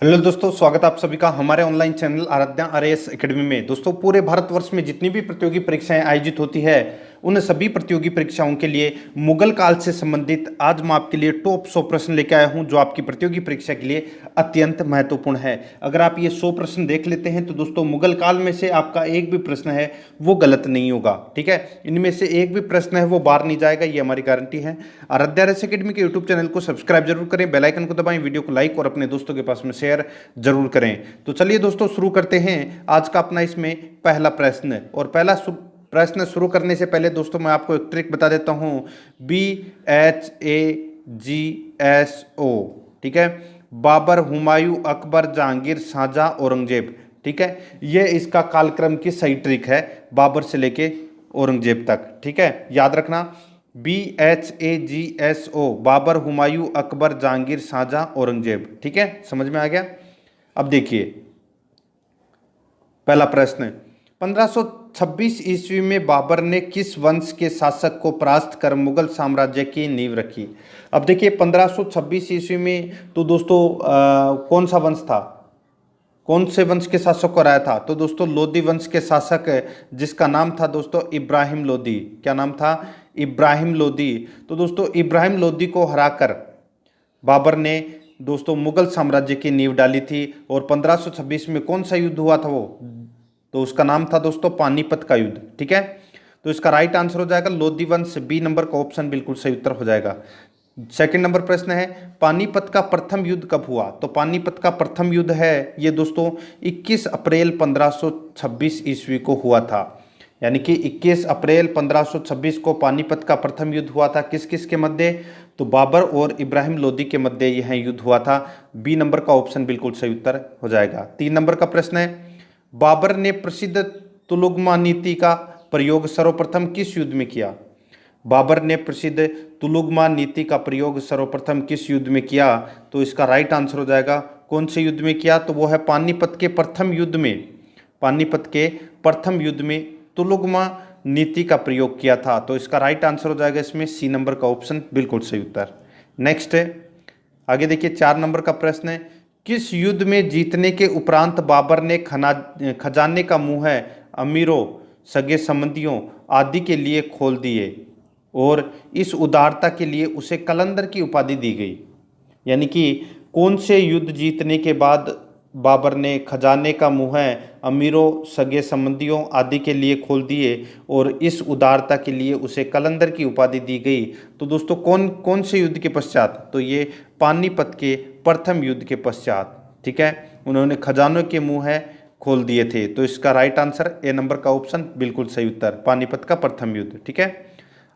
Hello दोस्तों, स्वागत है आप सभी का हमारे online channel Aaradhya RAS academy में। दोस्तों, पूरे भारतवर्ष में जितनी भी प्रतियोगी परीक्षाएं आयोजित होती है उन सभी प्रतियोगी परीक्षाओं के लिए मुगल काल से संबंधित आज मैं आपके लिए टॉप 100 प्रश्न लेकर आया हूं जो आपकी प्रतियोगी परीक्षा के लिए अत्यंत महत्वपूर्ण है। अगर आप ये 100 प्रश्न देख लेते हैं तो दोस्तों मुगल काल में से आपका एक भी प्रश्न है वो गलत नहीं होगा। ठीक है, इनमें से एक भी प्रश्न है वो बाहर नहीं जाएगा, ये हमारी गारंटी है। आराध्या आरएएस एकेडमी के यूट्यूब चैनल को सब्सक्राइब जरूर करें, बेल आइकन को दबाएं, वीडियो को लाइक और अपने दोस्तों के पास में शेयर जरूर करें। तो चलिए दोस्तों शुरू करते हैं आज का अपना इसमें पहला प्रश्न। और पहला प्रश्न शुरू करने से पहले दोस्तों मैं आपको एक ट्रिक बता देता हूं, BHAGSO। ठीक है, बाबर, हुमायूं, अकबर, जहांगीर, शाहजहां, औरंगजेब। ठीक है, ये इसका कालक्रम की सही ट्रिक है, बाबर से लेके औरंगजेब तक। ठीक है, याद रखना, BHAGSO, बाबर, हुमायूं, अकबर, जहांगीर, शाहजहां, औरंगजेब। ठीक है, समझ में आ गया। अब देखिए पहला प्रश्न, 1526 ईस्वी में बाबर ने किस वंश के शासक को परास्त कर मुगल साम्राज्य की नींव रखी। अब देखिए 1526 ईस्वी में तो दोस्तों कौन सा वंश था, कौन से वंश के शासक को हराया था? तो दोस्तों लोदी वंश के शासक जिसका नाम था दोस्तों इब्राहिम लोदी। क्या नाम था? इब्राहिम लोदी। तो दोस्तों इब्राहिम लोदी को हराकर बाबर ने दोस्तों मुगल साम्राज्य की नींव डाली थी। और 1526 में कौन सा युद्ध हुआ था वो? तो उसका नाम था दोस्तों पानीपत का युद्ध। ठीक है, तो इसका राइट आंसर हो जाएगा लोदी वंश, बी नंबर का ऑप्शन बिल्कुल सही उत्तर हो जाएगा। सेकंड नंबर प्रश्न है, पानीपत का प्रथम युद्ध कब हुआ? तो पानीपत का प्रथम युद्ध है ये दोस्तों 21 अप्रैल 1526 ईस्वी को हुआ था। यानी कि 21 अप्रैल 1526 को पानीपत का प्रथम युद्ध हुआ था। किस किस के मध्य? तो बाबर और इब्राहिम लोदी के मध्य यह युद्ध हुआ था। बी नंबर का ऑप्शन बिल्कुल सही उत्तर हो जाएगा। 3 नंबर का प्रश्न है, बाबर ने प्रसिद्ध तुलुगमा नीति का प्रयोग सर्वप्रथम किस युद्ध में किया? बाबर ने प्रसिद्ध तुलुगमा नीति का प्रयोग सर्वप्रथम किस युद्ध में किया? तो इसका राइट आंसर हो जाएगा कौन से युद्ध में किया? तो वो है पानीपत के प्रथम युद्ध में। पानीपत के प्रथम युद्ध में तुलुगमा नीति का प्रयोग किया था। तो इसका राइट आंसर हो जाएगा इसमें सी नंबर का ऑप्शन बिल्कुल सही उत्तर। नेक्स्ट है, आगे देखिए 4 नंबर का प्रश्न है, किस युद्ध में जीतने के उपरांत बाबर ने खजाने का मुंह है अमीरों, सगे संबंधियों आदि के लिए खोल दिए और इस उदारता के लिए उसे कलंदर की उपाधि दी गई? यानी कि कौन से युद्ध जीतने के बाद बाबर ने खजाने का मुंह है अमीरों, सगे संबंधियों आदि के लिए खोल दिए और इस उदारता के लिए उसे कलंदर की उपाधि दी गई? तो दोस्तों कौन कौन से युद्ध के पश्चात? तो ये पानीपत के प्रथम युद्ध के पश्चात। ठीक है, उन्होंने खजानों के मुंह है खोल दिए थे। तो इसका राइट आंसर ए नंबर का ऑप्शन बिल्कुल सही उत्तर, पानीपत का प्रथम युद्ध। ठीक है,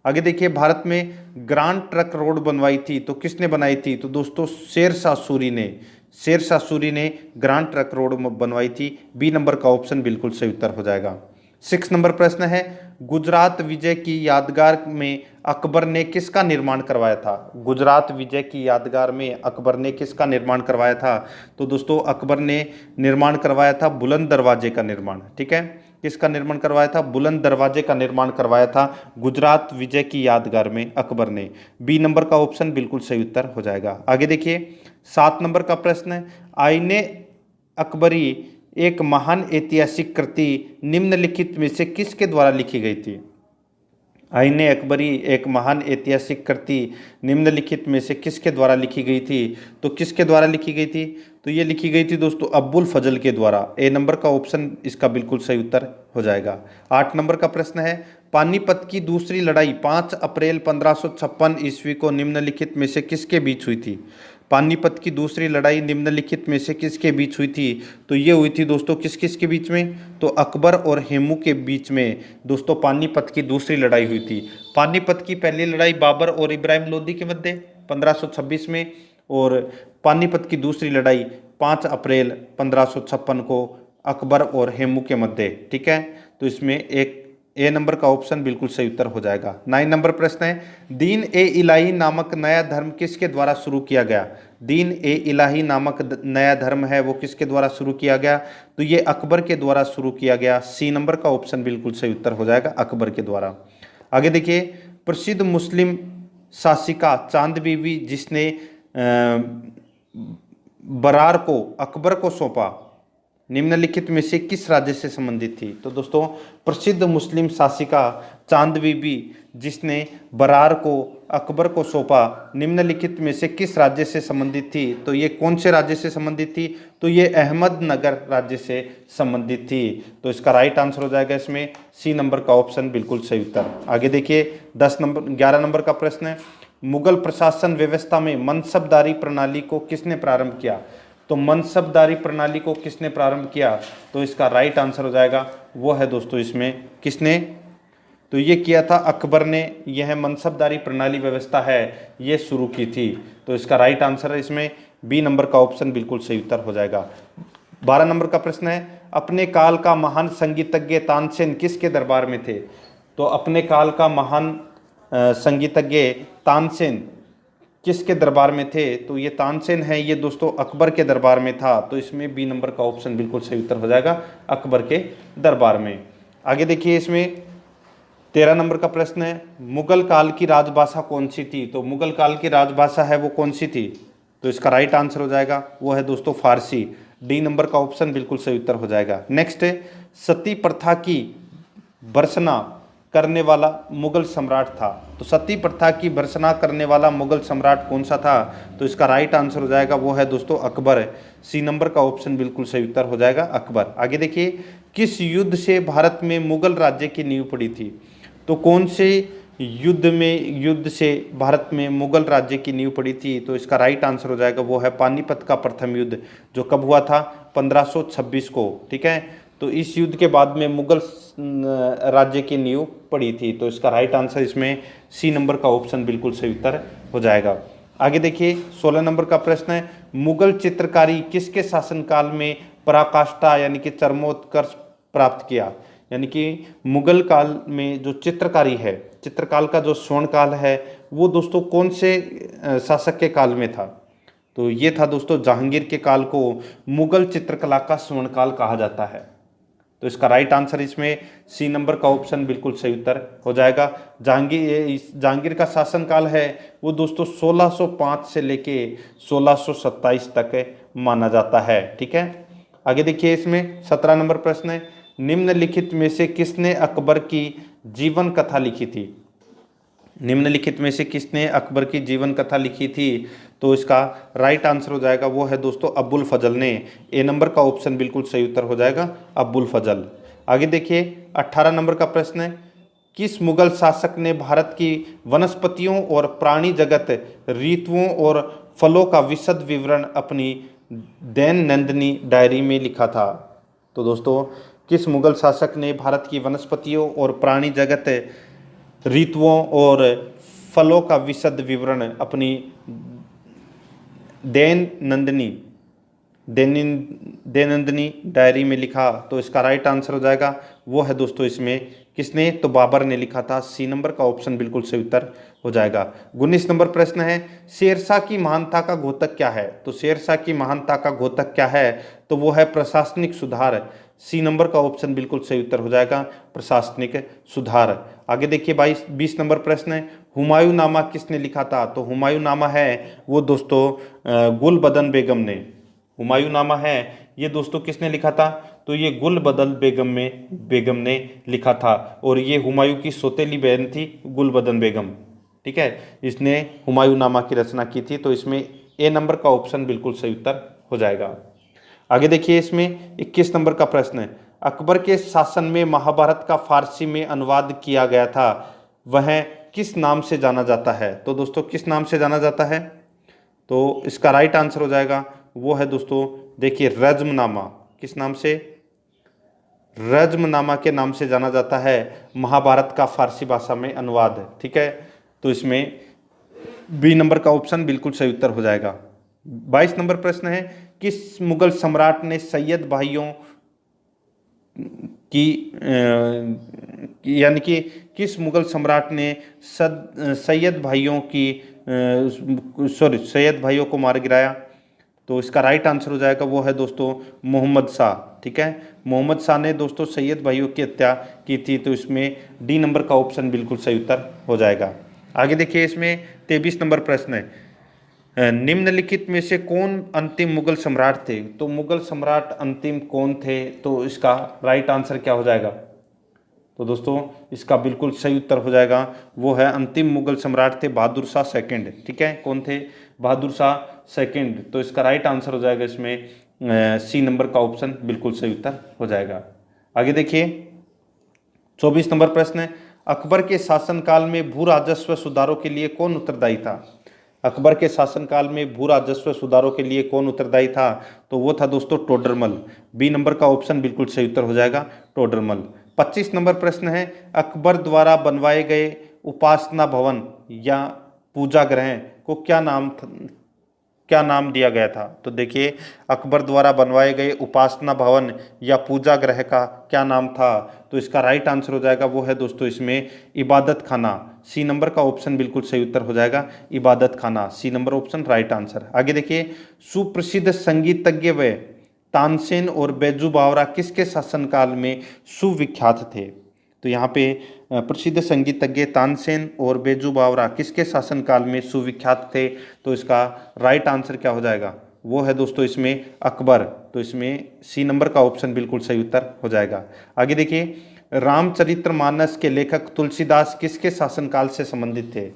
आगे देखिए भारत में ग्रांड ट्रक रोड बनवाई थी तो किसने बनाई थी? तो दोस्तों शेरशाह सूरी ने। शेरशाह सूरी ने ग्रांड ट्रक रोड बनवाई थी। बी नंबर का ऑप्शन बिल्कुल सही उत्तर हो जाएगा। 6 नंबर प्रश्न है, गुजरात विजय की यादगार में अकबर ने किसका निर्माण करवाया था? गुजरात विजय की यादगार में अकबर ने किसका निर्माण करवाया था? तो दोस्तों अकबर ने निर्माण करवाया था बुलंद दरवाजे का निर्माण। ठीक है, किसका निर्माण करवाया था? बुलंद दरवाजे का निर्माण करवाया था गुजरात विजय की यादगार में अकबर ने। बी नंबर का ऑप्शन बिल्कुल सही उत्तर हो जाएगा। आगे देखिए 7 नंबर का प्रश्न है, आईने अकबरी एक महान ऐतिहासिक कृति निम्नलिखित में से किसके द्वारा लिखी गई थी? आईने अकबरी एक महान ऐतिहासिक कृति निम्नलिखित में से किसके द्वारा लिखी गई थी? तो किसके द्वारा लिखी गई थी? तो ये लिखी गई थी दोस्तों अब्बुल फजल के द्वारा। ए नंबर का ऑप्शन इसका बिल्कुल सही उत्तर हो जाएगा। 8 नंबर का प्रश्न है, पानीपत की दूसरी लड़ाई 5 अप्रैल 1556 ईस्वी को निम्नलिखित में से किसके बीच हुई थी? पानीपत की दूसरी लड़ाई निम्नलिखित में से किसके बीच हुई थी? तो ये हुई थी दोस्तों किस किस के बीच में? तो अकबर और हेमू के बीच में दोस्तों पानीपत की दूसरी लड़ाई हुई थी। पानीपत की पहली लड़ाई बाबर और इब्राहिम लोदी के मध्य 1526 में, और पानीपत की दूसरी लड़ाई 5 अप्रैल 1556 को अकबर और हेमू के मध्य। ठीक है, तो इसमें एक ए नंबर का ऑप्शन बिल्कुल सही उत्तर हो जाएगा। 9 नंबर प्रश्न है, दीन ए इलाही नामक नया धर्म किसके द्वारा शुरू किया गया? दीन ए इलाही नामक नया धर्म है वो किसके द्वारा शुरू किया गया? तो ये अकबर के द्वारा शुरू किया गया। सी नंबर का ऑप्शन बिल्कुल सही उत्तर हो जाएगा, अकबर के द्वारा। आगे देखिए, प्रसिद्ध मुस्लिम शासिका चांद बीबी जिसने बरार को अकबर को सौंपा, निम्नलिखित में से किस राज्य से संबंधित थी? तो दोस्तों प्रसिद्ध मुस्लिम शासिका चांद बीबी जिसने बरार को अकबर को सौंपा, निम्नलिखित में से किस राज्य से संबंधित थी? तो ये कौन से राज्य से संबंधित थी? तो ये अहमदनगर राज्य से संबंधित थी। तो इसका राइट आंसर हो जाएगा इसमें सी नंबर का ऑप्शन बिल्कुल सही उत्तर। आगे देखिए 11 नंबर का प्रश्न है, मुगल प्रशासन व्यवस्था में मनसबदारी प्रणाली को किसने प्रारंभ किया? तो मनसबदारी प्रणाली को किसने प्रारंभ किया? तो इसका राइट आंसर हो जाएगा वो है दोस्तों इसमें किसने? तो ये किया था अकबर ने। यह मनसबदारी प्रणाली व्यवस्था है ये शुरू की थी। तो इसका राइट आंसर है इसमें बी नंबर का ऑप्शन बिल्कुल सही उत्तर हो जाएगा। 12 नंबर का प्रश्न है, अपने काल का महान संगीतज्ञ तानसेन किसके दरबार में थे? तो अपने काल का महान संगीतज्ञ तानसेन किसके दरबार में थे? तो ये तानसेन है ये दोस्तों अकबर के दरबार में था। तो इसमें बी नंबर का ऑप्शन बिल्कुल सही उत्तर हो जाएगा, अकबर के दरबार में। आगे देखिए इसमें 13 नंबर का प्रश्न है, मुगल काल की राजभाषा कौन सी थी? तो मुगल काल की राजभाषा है वो कौन सी थी? तो इसका राइट आंसर हो जाएगा वो है दोस्तों फारसी। डी नंबर का ऑप्शन बिल्कुल सही उत्तर हो जाएगा। नेक्स्ट है, सती प्रथा की भर्त्सना करने वाला मुगल सम्राट था। तो सती प्रथा की भर्त्सना करने वाला मुगल सम्राट कौन सा था? तो इसका राइट आंसर हो जाएगा वो है दोस्तों अकबर। सी नंबर का ऑप्शन बिल्कुल सही उत्तर हो जाएगा अकबर। आगे देखिए, किस युद्ध से भारत में मुगल राज्य की नींव पड़ी थी? तो कौन से युद्ध से भारत में मुगल राज्य की नींव पड़ी थी? तो इसका राइट आंसर हो जाएगा वो है पानीपत का प्रथम युद्ध, जो कब हुआ था? 1526 को। ठीक है, तो इस युद्ध के बाद में मुगल राज्य की नींव पड़ी थी। तो इसका राइट आंसर इसमें सी नंबर का ऑप्शन बिल्कुल सही उत्तर हो जाएगा। आगे देखिए 16 नंबर का प्रश्न है, मुगल चित्रकारी किसके शासनकाल में पराकाष्ठा यानी कि चरमोत्कर्ष प्राप्त किया? यानी कि मुगल काल में जो चित्रकारी है, चित्रकाल का जो स्वर्ण काल है वो दोस्तों कौन से शासक के काल में था? तो ये था दोस्तों जहांगीर के काल को मुगल चित्रकला का स्वर्ण काल कहा जाता है। तो इसका राइट आंसर इसमें सी नंबर का ऑप्शन बिल्कुल सही उत्तर हो जाएगा। जहांगीर का शासनकाल है वो दोस्तों 1605 से लेके 1627 तक माना जाता है। ठीक है, आगे देखिए इसमें 17 नंबर प्रश्न है, निम्नलिखित में से किसने अकबर की जीवन कथा लिखी थी? निम्नलिखित में से किसने अकबर की जीवन कथा लिखी थी? तो इसका राइट आंसर हो जाएगा वो है दोस्तों अबुल फजल ने। ए नंबर का ऑप्शन बिल्कुल सही उत्तर हो जाएगा अबुल फजल। आगे देखिए 18 नंबर का प्रश्न है, किस मुगल शासक ने भारत की वनस्पतियों और प्राणी जगत, ऋतुओं और फलों का विशद विवरण अपनी दैनंदिनी डायरी में लिखा था? तो दोस्तों किस मुगल शासक ने भारत की वनस्पतियों और प्राणी जगत, ऋतुओं और फलों का विशद विवरण अपनी दैनंदिनी डायरी में लिखा? तो इसका राइट आंसर हो जाएगा वो है दोस्तों इसमें किसने? तो बाबर ने लिखा था। सी नंबर का ऑप्शन बिल्कुल सही उत्तर हो जाएगा। 19 नंबर प्रश्न है, शेरशाह की महानता का घोतक क्या है? तो शेरशाह की महानता का घोतक क्या है? तो वो है प्रशासनिक सुधार। सी नंबर का ऑप्शन बिल्कुल सही उत्तर हो जाएगा प्रशासनिक सुधार। आगे देखिए 20 नंबर प्रश्न है, हुमायूं नामा किसने लिखा था? तो हुमायूं नामा है वो दोस्तों गुलबदन बेगम ने। हुमायूं नामा है ये दोस्तों किसने लिखा था? तो ये गुलबदन बेगम ने लिखा था, और ये हुमायूं की सौतेली बहन थी गुलबदन बेगम। ठीक है, इसने हुमायूं नामा की रचना की थी। तो इसमें ए नंबर का ऑप्शन बिल्कुल सही उत्तर हो जाएगा। आगे देखिए इसमें 21 नंबर का प्रश्न है, अकबर के शासन में महाभारत का फारसी में अनुवाद किया गया था, वह किस नाम से जाना जाता है? तो दोस्तों किस नाम से जाना जाता है? तो इसका राइट आंसर हो जाएगा वो है दोस्तों देखिए रज्मनामा। किस नाम से? रज्मनामा के नाम से जाना जाता है महाभारत का फारसी भाषा में अनुवाद। ठीक है, तो इसमें बी नंबर का ऑप्शन बिल्कुल सही उत्तर हो जाएगा। 22 नंबर प्रश्न है, किस मुगल सम्राट ने सैयद भाइयों की यानी कि किस मुगल सम्राट ने सैयद भाइयों को मार गिराया? तो इसका राइट आंसर हो जाएगा वो है दोस्तों मोहम्मद शाह। ठीक है, मोहम्मद शाह ने दोस्तों सैयद भाइयों की हत्या की थी। तो इसमें डी नंबर का ऑप्शन बिल्कुल सही उत्तर हो जाएगा। आगे देखिए इसमें 23 नंबर प्रश्न है, निम्नलिखित में से कौन अंतिम मुगल सम्राट थे? तो मुगल सम्राट अंतिम कौन थे? तो इसका राइट आंसर क्या हो जाएगा? तो दोस्तों इसका बिल्कुल सही उत्तर हो जाएगा, वो है अंतिम मुगल सम्राट थे बहादुर शाह सेकंड। ठीक है, कौन थे? बहादुर शाह सेकंड। तो इसका राइट आंसर हो जाएगा इसमें सी नंबर का ऑप्शन बिल्कुल सही उत्तर हो जाएगा। आगे देखिए 24 नंबर प्रश्न है, अकबर के शासनकाल में भू राजस्व सुधारों के लिए कौन उत्तरदायी था? अकबर के शासनकाल में भू राजस्व सुधारों के लिए कौन उत्तरदायी था? तो वो था दोस्तों टोडरमल। बी नंबर का ऑप्शन बिल्कुल सही उत्तर हो जाएगा, टोडरमल। 25 नंबर प्रश्न है, अकबर द्वारा बनवाए गए उपासना भवन या पूजा गृह को क्या नाम दिया गया था? तो देखिए अकबर द्वारा बनवाए गए उपासना भवन या पूजा गृह का क्या नाम था? तो इसका राइट आंसर हो जाएगा, वो है दोस्तों इसमें इबादत खाना। सी नंबर का ऑप्शन बिल्कुल सही उत्तर हो जाएगा, इबादत खाना। C number option right answer. आगे देखिए सुप्रसिद्ध संगीतज्ञ व तानसेन और बैजू बावरा किसके शासनकाल में सुविख्यात थे? तो यहाँ पे प्रसिद्ध संगीतज्ञ तानसेन और बैजू बावरा किसके शासनकाल में सुविख्यात थे? तो इसका राइट आंसर क्या हो जाएगा? वो है दोस्तों इसमें अकबर। तो इसमें सी नंबर का ऑप्शन बिल्कुल सही उत्तर हो जाएगा। आगे देखिए रामचरितमानस के लेखक तुलसीदास किसके शासनकाल से संबंधित थे?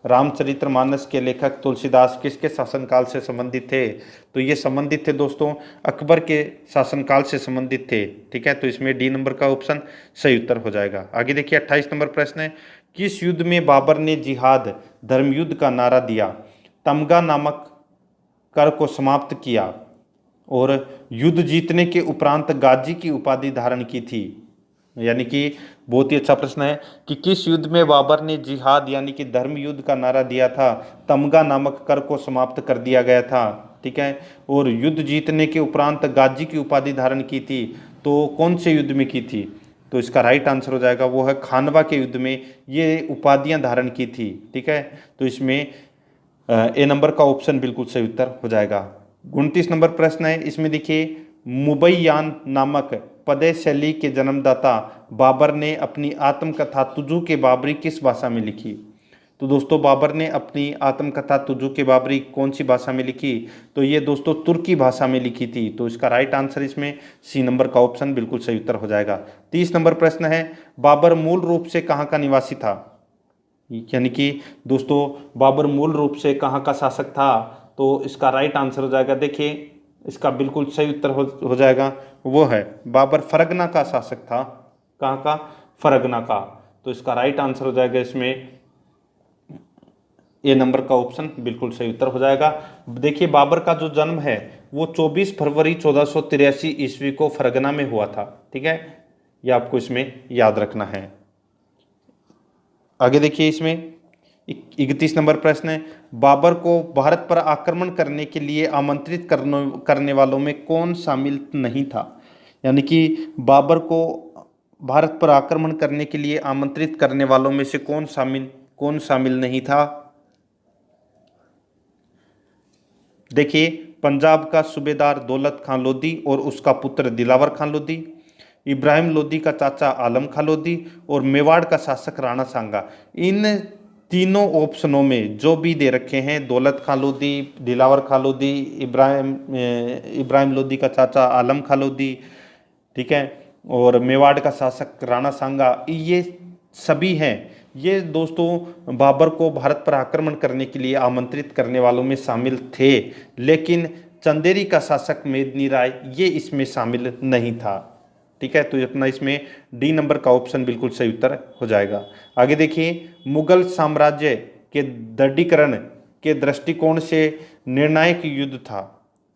रामचरितमानस के लेखक तुलसीदास किसके शासनकाल से संबंधित थे? तो ये संबंधित थे दोस्तों अकबर के शासनकाल से संबंधित थे। ठीक है, तो इसमें डी नंबर का ऑप्शन सही उत्तर हो जाएगा। आगे देखिए 28 नंबर प्रश्न है, किस युद्ध में बाबर ने जिहाद धर्म युद्ध का नारा दिया, तमगा नामक कर को समाप्त किया और युद्ध जीतने के उपरांत गाजी की उपाधि धारण की थी? यानी कि बहुत ही अच्छा प्रश्न है कि किस युद्ध में बाबर ने जिहाद यानी कि धर्म युद्ध का नारा दिया था, तमगा नामक कर को समाप्त कर दिया गया था। ठीक है, और युद्ध जीतने के उपरांत गाजी की उपाधि धारण की थी, तो कौन से युद्ध में की थी? तो इसका राइट आंसर हो जाएगा, वो है खानवा के युद्ध में ये उपाधियां धारण की थी। ठीक है, तो इसमें ए नंबर का ऑप्शन बिल्कुल सही उत्तर हो जाएगा। 29 नंबर प्रश्न है, इसमें देखिए मुबैयान नामक पदे शैली के जन्मदाता बाबर ने अपनी आत्मकथा तुजू के बाबरी किस भाषा में लिखी? तो दोस्तों बाबर ने अपनी आत्मकथा तुजू के बाबरी कौन सी भाषा में लिखी? तो ये दोस्तों तुर्की भाषा में लिखी थी। तो इसका राइट आंसर इसमें सी नंबर का ऑप्शन बिल्कुल सही उत्तर हो जाएगा। 30 नंबर प्रश्न है, बाबर मूल रूप से कहाँ का निवासी था? यानी कि दोस्तों बाबर मूल रूप से कहाँ का शासक था? तो इसका राइट आंसर हो जाएगा, देखिए इसका बिल्कुल सही उत्तर हो जाएगा, वो है बाबर फरगना का शासक था। कहाँ का? फरगना का। तो इसका राइट आंसर हो जाएगा इसमें ए नंबर का ऑप्शन बिल्कुल सही उत्तर हो जाएगा। देखिए बाबर का जो जन्म है वो 24 फरवरी 1483 ईस्वी को फरगना में हुआ था। ठीक है, यह आपको इसमें याद रखना है। आगे देखिए इसमें 31 नंबर प्रश्न है, बाबर को भारत पर आक्रमण करने के लिए आमंत्रित करने वालों में कौन शामिल नहीं था? यानी कि बाबर को भारत पर आक्रमण करने के लिए आमंत्रित करने वालों में से कौन शामिल नहीं था? देखिए पंजाब का सूबेदार दौलत खान लोधी और उसका पुत्र दिलावर खान लोधी, इब्राहिम लोधी का चाचा आलम खां लोधी और मेवाड़ का शासक राणा सांगा। इन तीनों ऑप्शनों में जो भी दे रखे हैं, दौलत खां लोधी, दिलावर खां लोधी, इब्राहिम लोधी का चाचा आलम खां लोधी, ठीक है, और मेवाड़ का शासक राणा सांगा, ये सभी हैं, ये दोस्तों बाबर को भारत पर आक्रमण करने के लिए आमंत्रित करने वालों में शामिल थे, लेकिन चंदेरी का शासक मेदिनी राय ये इसमें शामिल नहीं था। ठीक है, तो अपना इसमें डी नंबर का ऑप्शन बिल्कुल सही उत्तर हो जाएगा। आगे देखिए मुगल साम्राज्य के दृढ़ीकरण के दृष्टिकोण से निर्णायक युद्ध था,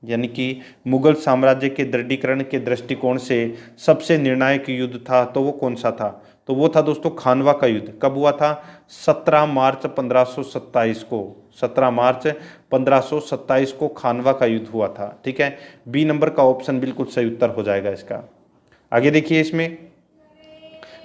यानी कि मुगल साम्राज्य के दृढ़ीकरण के दृष्टिकोण से सबसे निर्णायक युद्ध था, तो वो कौन सा था? तो वो था दोस्तों खानवा का युद्ध। कब हुआ था? 17 मार्च 1527 को। 17 मार्च 1527 को खानवा का युद्ध हुआ था। ठीक है, बी नंबर का ऑप्शन बिल्कुल सही उत्तर हो जाएगा इसका। आगे देखिए इसमें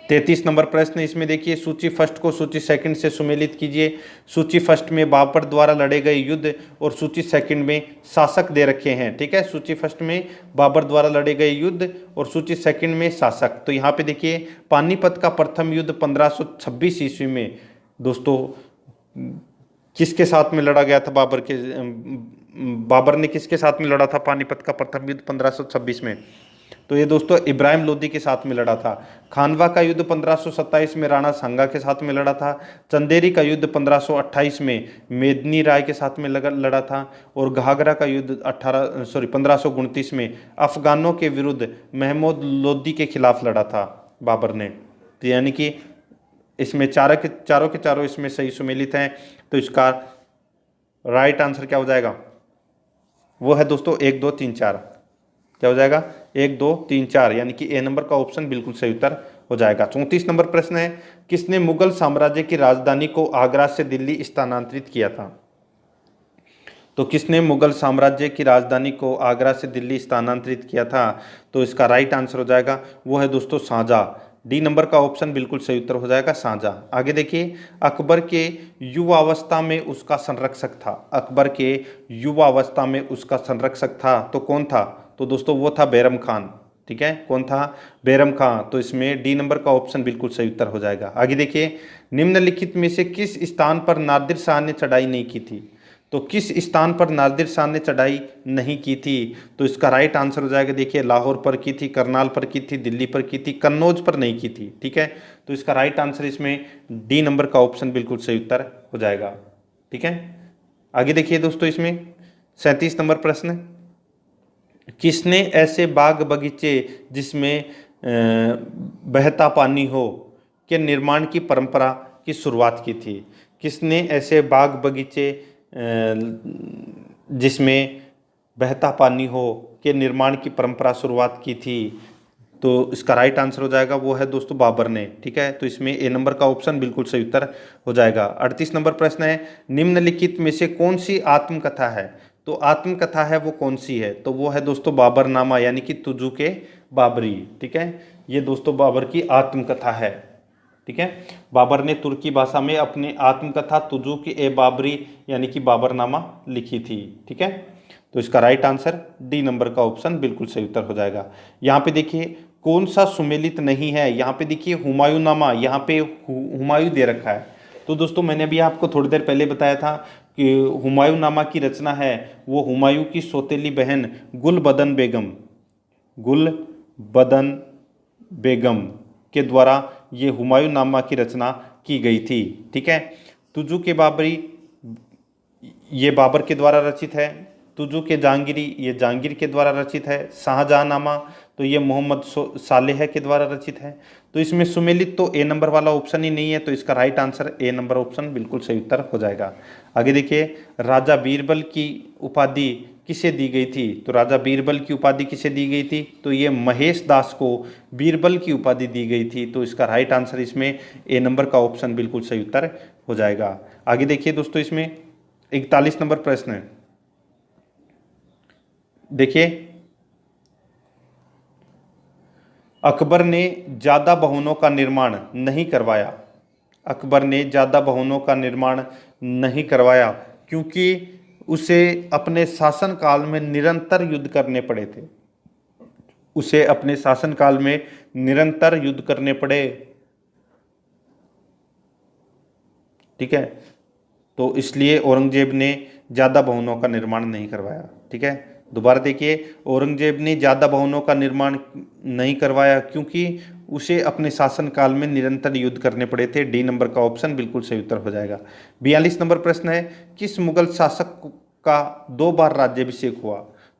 33 नंबर प्रश्न, इसमें देखिए सूची फर्स्ट को सूची सेकंड से सुमेलित कीजिए। सूची फर्स्ट में बाबर द्वारा लड़े गए युद्ध और सूची सेकंड में शासक दे रखे हैं। ठीक है, सूची फर्स्ट में बाबर द्वारा लड़े गए युद्ध और सूची सेकंड में शासक। तो यहाँ पे देखिए पानीपत का प्रथम युद्ध 1526 ईस्वी में दोस्तों किसके साथ में लड़ा गया था बाबर ने किसके साथ में लड़ा था पानीपत का प्रथम युद्ध 1526 में? तो ये दोस्तों इब्राहिम लोदी के साथ में लड़ा था। खानवा का युद्ध 1527 में राणा सांगा के साथ में लड़ा था। चंदेरी का युद्ध 1528 में मेदिनी राय के साथ में लड़ा था। और घाघरा का युद्ध 1529 में अफगानों के विरुद्ध महमूद लोदी के खिलाफ लड़ा था बाबर ने। तो यानी कि इसमें चारों के चारों इसमें सही सुमेलित हैं। तो इसका राइट आंसर क्या हो जाएगा? वो है दोस्तों 1 2 3 4। क्या हो जाएगा? 1 2 3 4, यानी कि ए नंबर का ऑप्शन बिल्कुल सही उत्तर हो जाएगा। 34 नंबर प्रश्न है, किसने मुगल साम्राज्य की राजधानी को आगरा से दिल्ली स्थानांतरित किया था? तो किसने मुगल साम्राज्य की राजधानी को आगरा से दिल्ली स्थानांतरित किया था? तो इसका राइट आंसर हो जाएगा वो है दोस्तों शाहजहां। डी नंबर का ऑप्शन बिल्कुल सही उत्तर हो जाएगा शाहजहां। आगे देखिए, अकबर के युवावस्था में उसका संरक्षक था। अकबर के युवावस्था में उसका संरक्षक था तो कौन था? तो दोस्तों वो था बैरम खान। ठीक है, कौन था? बैरम खान। तो इसमें डी नंबर का ऑप्शन बिल्कुल सही उत्तर हो जाएगा। आगे देखिए, निम्नलिखित में से किस स्थान पर नादिर शाह ने चढ़ाई नहीं की थी? तो किस स्थान पर नादिर शाह ने चढ़ाई नहीं की थी? तो इसका राइट आंसर हो जाएगा, देखिए लाहौर पर की थी, करनाल पर की थी, दिल्ली पर की थी, कन्नौज पर नहीं की थी। ठीक है, तो इसका राइट आंसर इसमें डी नंबर का ऑप्शन बिल्कुल सही उत्तर हो जाएगा। ठीक है, आगे देखिए दोस्तों, इसमें 37 नंबर प्रश्न, किसने ऐसे बाग बगीचे जिसमें बहता पानी हो के निर्माण की परंपरा की शुरुआत की थी? किसने ऐसे बाग बगीचे जिसमें बहता पानी हो के निर्माण की परंपरा शुरुआत की थी? तो इसका राइट आंसर हो जाएगा वो है दोस्तों बाबर ने। ठीक है, तो इसमें ए नंबर का ऑप्शन बिल्कुल सही उत्तर हो जाएगा। 38 नंबर प्रश्न है, निम्नलिखित में से कौन सी आत्मकथा है? तो आत्मकथा है वो कौन सी है? तो वो है दोस्तों बाबरनामा, यानी कि तुजू के बाबरी। ठीक है, ये दोस्तों बाबर की आत्मकथा है। ठीक है, बाबर ने तुर्की भाषा में अपनी आत्मकथा तुजू की ए बाबरी यानी कि बाबरनामा लिखी थी। ठीक है, तो इसका राइट आंसर डी नंबर का ऑप्शन बिल्कुल सही उत्तर हो जाएगा। यहाँ पे देखिए कौन सा सुमेलित नहीं है, यहाँ पे देखिए हुमायूंनामा, यहाँ पे हुमायूं दे रखा है। तो दोस्तों मैंने भी आपको थोड़ी देर पहले बताया था कि हुमायूंनामा की रचना है वो हुमायूं की सौतेली बहन गुलबदन बेगम के द्वारा ये हुमायूंनामा की रचना की गई थी। ठीक है, तुजू के बाबरी ये बाबर के द्वारा रचित है। तुजू के जहांगीरी ये जहांगीर के द्वारा रचित है। शाहजहांनामा तो ये मोहम्मद सालेह के द्वारा रचित है। तो इसमें सुमेलित तो ए नंबर वाला ऑप्शन ही नहीं है, तो इसका right answer A number option बिल्कुल सही उत्तर हो जाएगा। आगे देखिए, राजा बीरबल की उपाधि किसे दी गई थी? तो राजा बीरबल की उपाधि किसे दी गई थी? तो ये महेश दास को बीरबल की उपाधि दी गई थी। तो इसका राइट आंसर इसमें ए नंबर का ऑप्शन बिल्कुल सही उत्तर हो जाएगा। आगे देखिए दोस्तों, इसमें 41 नंबर प्रश्न है। देखिए, अकबर ने ज्यादा भवनों का निर्माण नहीं करवाया। अकबर ने ज्यादा भवनों का निर्माण नहीं करवाया क्योंकि उसे अपने शासनकाल में निरंतर युद्ध करने पड़े थे। उसे अपने शासनकाल में निरंतर युद्ध करने पड़े। ठीक है, तो इसलिए औरंगजेब ने ज़्यादा भवनों का निर्माण नहीं करवाया। ठीक है, दोबारा देखिए, औरंगजेब ने ज़्यादा भवनों का निर्माण नहीं करवाया क्योंकि उसे अपने शासनकाल में निरंतर युद्ध करने पड़े थे। डी नंबर का ऑप्शन बिल्कुल सही उत्तर हो जाएगा। 42 नंबर प्रश्न है, किस मुगल शासक का 2 बार राज्याभिषेक हुआ?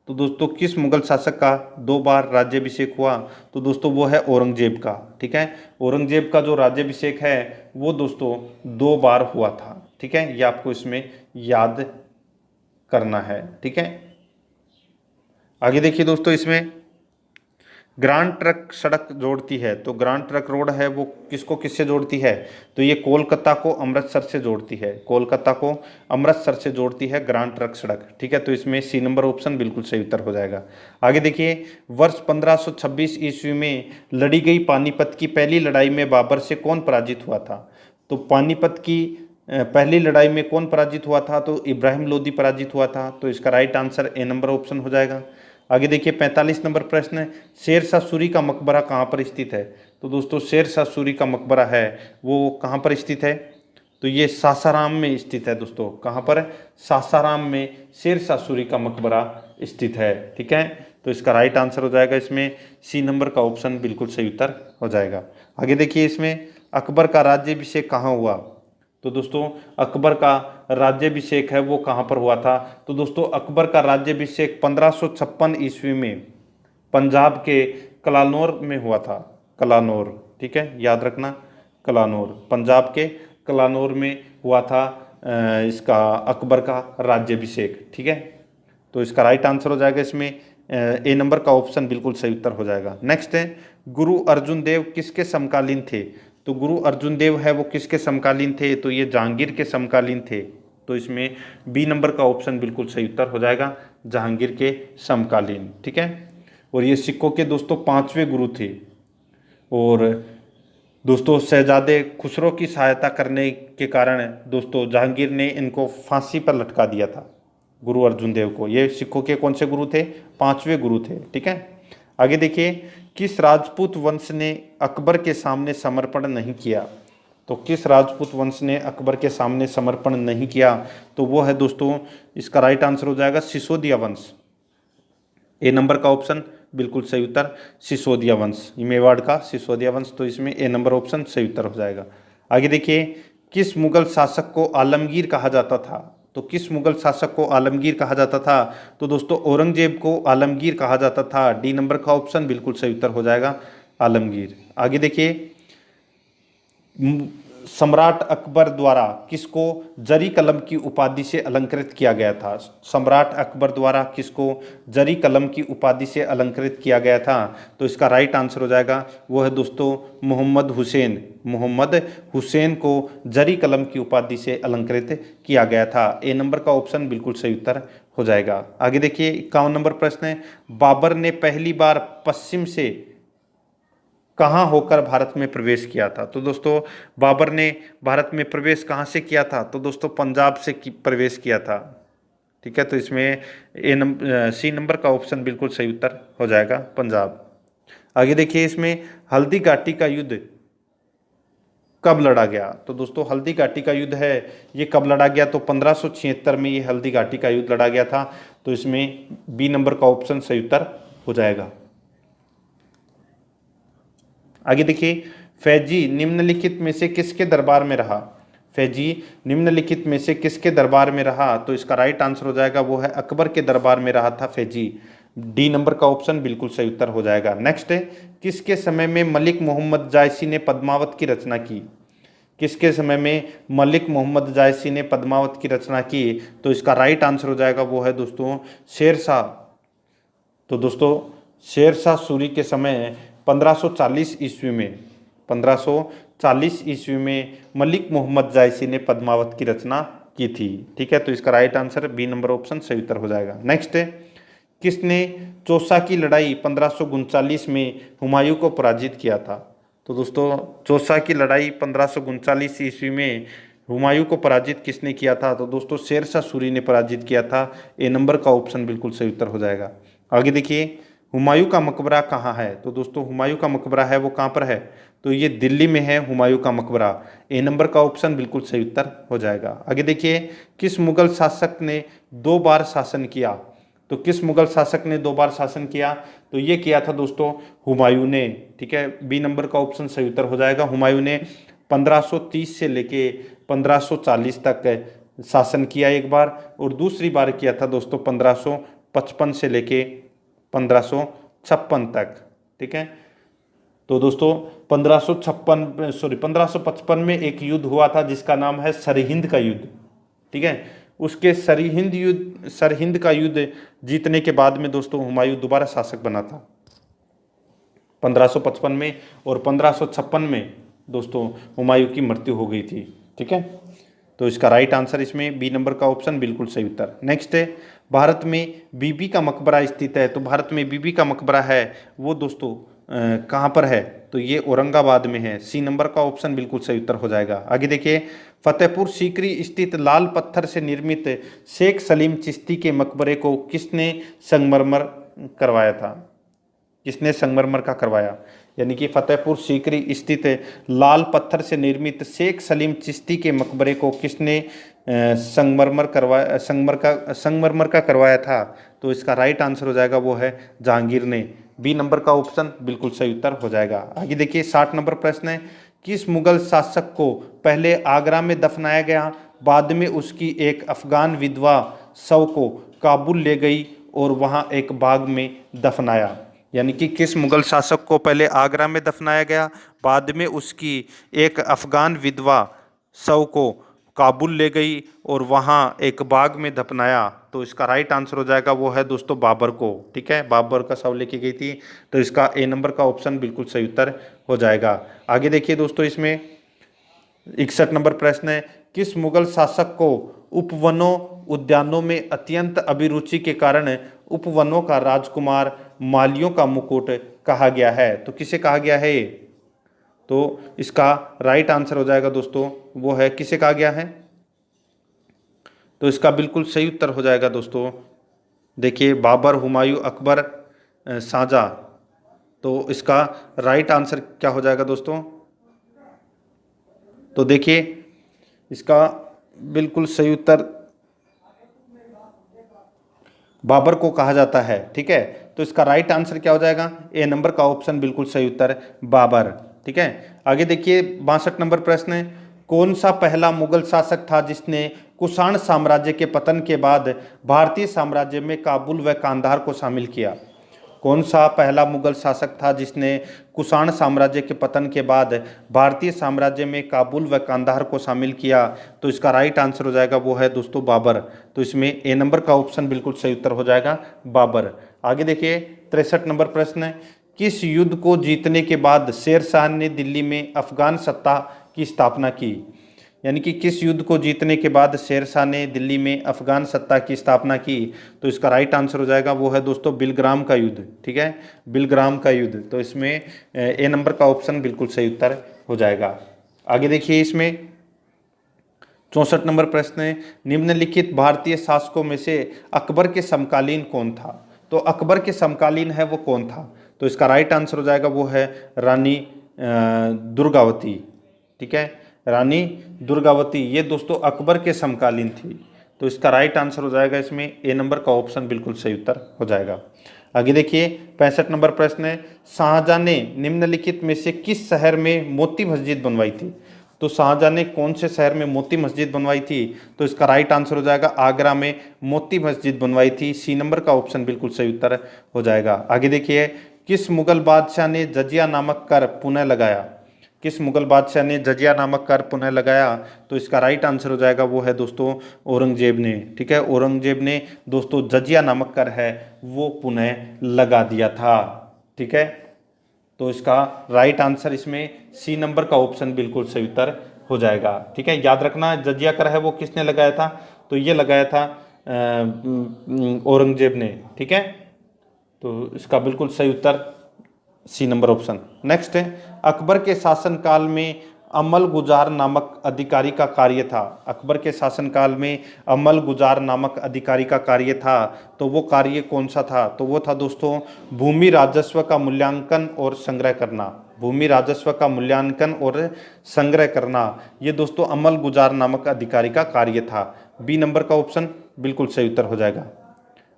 तो दोस्तों किस मुगल शासक का 2 बार राज्याभिषेक हुआ? तो दोस्तों वो है औरंगजेब का। ठीक है, औरंगजेब का जो राज्याभिषेक है वो दोस्तों 2 बार हुआ था। ठीक है, ये आपको इसमें याद करना है। ठीक है, आगे देखिए दोस्तों, इसमें ग्रांड ट्रंक सड़क जोड़ती है। तो ग्रांड ट्रंक रोड है वो किसको किससे जोड़ती है? तो ये कोलकाता को अमृतसर से जोड़ती है। कोलकाता को अमृतसर से जोड़ती है ग्रांड ट्रंक सड़क। ठीक है, तो इसमें सी नंबर ऑप्शन बिल्कुल सही उत्तर हो जाएगा। आगे देखिए, वर्ष 1526 ईस्वी में लड़ी गई पानीपत की पहली लड़ाई में बाबर से कौन पराजित हुआ था? तो पानीपत की पहली लड़ाई में कौन पराजित हुआ था? तो इब्राहिम लोदी पराजित हुआ था। तो इसका right answer A number option हो जाएगा। आगे देखिए, 45 नंबर प्रश्न है, शेरशाह सूरी का मकबरा कहाँ पर स्थित है? तो दोस्तों शेरशाह सूरी का मकबरा है वो कहाँ पर स्थित है? तो ये सासाराम में स्थित है दोस्तों। कहाँ पर? सासाराम में शेरशाह सूरी का मकबरा स्थित है। ठीक है, तो इसका राइट आंसर हो जाएगा इसमें सी नंबर का ऑप्शन बिल्कुल सही उत्तर हो जाएगा। आगे देखिए, इसमें अकबर का राज्याभिषेक कहाँ हुआ? तो दोस्तों अकबर का राज्याभिषेक है वो कहाँ पर हुआ था? तो दोस्तों अकबर का राज्याभिषेक 1556 ईस्वी में पंजाब के कलानौर में हुआ था। कलानौर, ठीक है, याद रखना, कलानौर, पंजाब के कलानौर में हुआ था इसका अकबर का राज्याभिषेक। ठीक है, तो इसका राइट आंसर हो जाएगा इसमें ए नंबर का ऑप्शन बिल्कुल सही उत्तर हो जाएगा। नेक्स्ट है, गुरु अर्जुन देव किसके समकालीन थे? तो गुरु अर्जुन देव है वो किसके समकालीन थे? तो ये जहांगीर के समकालीन थे। तो इसमें बी नंबर का ऑप्शन बिल्कुल सही उत्तर हो जाएगा, जहांगीर के समकालीन। ठीक है, और ये सिखों के दोस्तों 5वें गुरु थे। और दोस्तों शहजादे खुसरो की सहायता करने के कारण दोस्तों जहांगीर ने इनको फांसी पर लटका दिया था, गुरु अर्जुन देव को। ये सिखों के कौन से गुरु थे? 5वें गुरु थे। ठीक है, आगे देखिए, किस राजपूत वंश ने अकबर के सामने समर्पण नहीं किया? तो किस राजपूत वंश ने अकबर के सामने समर्पण नहीं किया? तो वो है दोस्तों, इसका राइट आंसर हो जाएगा सिसोदिया वंश। ए नंबर का ऑप्शन बिल्कुल सही उत्तर, सिसोदिया वंश, मेवाड़ का सिसोदिया वंश। तो इसमें ए नंबर ऑप्शन सही उत्तर हो जाएगा। आगे देखिए, किस मुगल शासक को आलमगीर कहा जाता था? तो किस मुगल शासक को आलमगीर कहा जाता था? तो दोस्तों औरंगजेब को आलमगीर कहा जाता था। डी नंबर का ऑप्शन बिल्कुल सही उत्तर हो जाएगा, आलमगीर। आगे देखिए, सम्राट अकबर द्वारा किसको जरी कलम की उपाधि से अलंकृत किया गया था? सम्राट अकबर द्वारा किसको जरी कलम की उपाधि से अलंकृत किया गया था? तो इसका राइट आंसर हो जाएगा, वो है दोस्तों मोहम्मद हुसैन। मोहम्मद हुसैन को जरी कलम की उपाधि से अलंकृत किया गया था। ए नंबर का ऑप्शन बिल्कुल सही उत्तर हो जाएगा। आगे देखिए, 51 नंबर प्रश्न है, बाबर ने पहली बार पश्चिम से कहाँ होकर भारत में प्रवेश किया था? तो दोस्तों बाबर ने भारत में प्रवेश कहाँ से किया था? तो दोस्तों पंजाब से प्रवेश किया था। ठीक है, तो इसमें सी नंबर का ऑप्शन बिल्कुल सही उत्तर हो जाएगा, पंजाब। आगे देखिए, इसमें हल्दी घाटी का युद्ध कब लड़ा गया? तो दोस्तों हल्दी घाटी का युद्ध है ये कब लड़ा गया? तो 1576 में ये हल्दी घाटी का युद्ध लड़ा गया था। तो इसमें बी नंबर का ऑप्शन सही उत्तर हो जाएगा। आगे देखिए, फैजी निम्नलिखित में से किसके दरबार में रहा? फैजी निम्नलिखित में से किसके दरबार में रहा? तो इसका राइट आंसर हो जाएगा, वो है अकबर के दरबार में रहा था फैजी। डी नंबर का ऑप्शन बिल्कुल सही उत्तर हो जाएगा। नेक्स्ट है, किसके समय में मलिक मोहम्मद जायसी ने पद्मावत की रचना की? किसके समय में मलिक मोहम्मद जायसी ने पद्मावत की रचना की? तो इसका राइट आंसर हो जाएगा, वो है दोस्तों शेरशाह। तो दोस्तों शेरशाह सूरी के समय 1540 ईस्वी में 1540 ईस्वी में मलिक मोहम्मद जायसी ने पद्मावत की रचना की थी। ठीक है, तो इसका right answer B number option सही उत्तर हो जाएगा। नेक्स्ट है, किसने चौसा की लड़ाई 1539 में हुमायूं को पराजित किया था? तो दोस्तों चौसा की लड़ाई 1539 ईस्वी में हुमायूं को पराजित किसने किया था? तो दोस्तों शेरशाह सूरी ने पराजित किया था। ए नंबर का ऑप्शन बिल्कुल सही उत्तर हो जाएगा। आगे देखिए, हुमायूं का मकबरा कहाँ है? तो दोस्तों हुमायूं का मकबरा है वो कहाँ पर है? तो ये दिल्ली में है हुमायूं का मकबरा। ए नंबर का ऑप्शन बिल्कुल सही उत्तर हो जाएगा। आगे देखिए, किस मुगल शासक ने 2 बार शासन किया? तो किस मुगल शासक ने 2 बार शासन किया? तो ये किया था दोस्तों हुमायूं ने। ठीक है, बी नंबर का ऑप्शन सही उत्तर हो जाएगा। हुमायूं ने 1530 से लेके 1540 तक शासन किया एक बार, और दूसरी बार किया था दोस्तों 1555 से लेके 1556 तक। ठीक है, तो दोस्तों 1555 में एक युद्ध हुआ था जिसका नाम है सरहिंद का युद्ध। ठीक है, उसके सरहिंद का युद्ध जीतने के बाद में दोस्तों हुमायूं दोबारा शासक बना था 1555 में, और 1556 में दोस्तों हुमायूं की मृत्यु हो गई थी। ठीक है, तो इसका राइट आंसर इसमें बी नंबर का ऑप्शन बिल्कुल सही उत्तर। नेक्स्ट है, भारत में बीबी का मकबरा स्थित है। तो भारत में बीबी का मकबरा है वो दोस्तों कहाँ पर है? तो ये औरंगाबाद में है। सी नंबर का ऑप्शन बिल्कुल सही उत्तर हो जाएगा। आगे देखिए, फतेहपुर सीकरी स्थित लाल पत्थर से निर्मित शेख सलीम चिश्ती के मकबरे को किसने संगमरमर करवाया था? किसने संगमरमर का करवाया? यानी कि फतेहपुर सीकरी स्थित लाल पत्थर से निर्मित शेख सलीम चिश्ती के मकबरे को किसने संगमरमर का करवाया था? तो इसका राइट आंसर हो जाएगा वो है जहांगीर ने। बी नंबर का ऑप्शन बिल्कुल सही उत्तर हो जाएगा। आगे देखिए 60 नंबर प्रश्न है, किस मुगल शासक को पहले आगरा में दफनाया गया, बाद में उसकी एक अफगान विधवा शव को काबुल ले गई और वहां एक बाग में दफनाया? यानी कि किस मुगल शासक को पहले आगरा में दफनाया गया, बाद में उसकी एक अफगान विधवा शव को काबुल ले गई और वहाँ एक बाग में दफनाया? तो इसका राइट आंसर हो जाएगा वो है दोस्तों बाबर को। ठीक है, बाबर का शव लेके गई थी, तो इसका ए नंबर का ऑप्शन बिल्कुल सही उत्तर हो जाएगा। आगे देखिए दोस्तों, इसमें 61 नंबर प्रश्न है, किस मुगल शासक को उपवनों उद्यानों में अत्यंत अभिरुचि के कारण उपवनों का राजकुमार, मालियों का मुकुट कहा गया है? तो किसे कहा गया है ये? तो इसका राइट आंसर हो जाएगा दोस्तों वो है, किसे कहा गया है? तो इसका बिल्कुल सही उत्तर हो जाएगा दोस्तों, देखिए बाबर, हुमायूं, अकबर, शाहजहां। तो इसका राइट आंसर क्या हो जाएगा दोस्तों? तो देखिए इसका बिल्कुल सही उत्तर बाबर को कहा जाता है। ठीक है, तो इसका राइट आंसर क्या हो जाएगा? ए नंबर का ऑप्शन बिल्कुल सही उत्तर बाबर। ठीक है, आगे देखिए 62 नंबर प्रश्न है, कौन सा पहला मुगल शासक था जिसने कुषाण साम्राज्य के पतन के बाद भारतीय साम्राज्य में काबुल व कांधार को शामिल किया? कौन सा पहला मुगल शासक था जिसने कुषाण साम्राज्य के पतन के बाद भारतीय साम्राज्य में काबुल व कांधार को शामिल किया? तो इसका राइट आंसर हो जाएगा वो है दोस्तों बाबर। तो इसमें ए नंबर का ऑप्शन बिल्कुल सही उत्तर हो जाएगा बाबर। आगे देखिए 63 नंबर प्रश्न है, किस युद्ध को जीतने के बाद शेर शाह ने दिल्ली में अफगान सत्ता की स्थापना की? यानी कि किस युद्ध को जीतने के बाद शेर शाह ने दिल्ली में अफगान सत्ता की स्थापना की? तो इसका राइट आंसर हो जाएगा वो है दोस्तों बिलग्राम का युद्ध। ठीक है, बिलग्राम का युद्ध। तो इसमें ए नंबर का ऑप्शन बिल्कुल सही उत्तर हो जाएगा। आगे देखिए इसमें 64 नंबर प्रश्न है, निम्नलिखित भारतीय शासकों में से अकबर के समकालीन कौन था? तो अकबर के समकालीन है वो कौन था? तो इसका राइट आंसर हो जाएगा वो है रानी दुर्गावती। ठीक है, रानी दुर्गावती ये दोस्तों अकबर के समकालीन थी। तो इसका राइट आंसर हो जाएगा इसमें ए नंबर का ऑप्शन बिल्कुल सही उत्तर हो जाएगा। आगे देखिए 65 नंबर प्रश्न है, शाहजहां ने निम्नलिखित में से किस शहर में मोती मस्जिद बनवाई थी? तो शाहजहां ने कौन से शहर में मोती मस्जिद बनवाई थी? तो इसका राइट आंसर हो जाएगा आगरा में मोती मस्जिद बनवाई थी। सी नंबर का ऑप्शन बिल्कुल सही उत्तर हो जाएगा। आगे देखिए, किस मुगल बादशाह ने जजिया नामक कर पुनः लगाया? किस मुगल बादशाह ने जजिया नामक कर पुनः लगाया? तो इसका राइट आंसर हो जाएगा वो है दोस्तों औरंगजेब ने। ठीक है, औरंगजेब ने दोस्तों जजिया नामक कर है वो पुनः लगा दिया था। ठीक है, तो इसका राइट आंसर इसमें सी नंबर का ऑप्शन बिल्कुल सही उत्तर हो जाएगा। ठीक है, याद रखना जजिया कर है वो किसने लगाया था? तो ये लगाया था औरंगजेब ने। ठीक है, तो इसका बिल्कुल सही उत्तर सी नंबर ऑप्शन। नेक्स्ट है, अकबर के शासनकाल में अमल गुजार नामक अधिकारी का कार्य था। अकबर के शासनकाल में अमल गुजार नामक अधिकारी का कार्य था, तो वो कार्य कौन सा था? तो वो था दोस्तों भूमि राजस्व का मूल्यांकन और संग्रह करना। भूमि राजस्व का मूल्यांकन और संग्रह करना ये दोस्तों अमल गुजार नामक अधिकारी का कार्य था। बी नंबर का ऑप्शन बिल्कुल सही उत्तर हो जाएगा।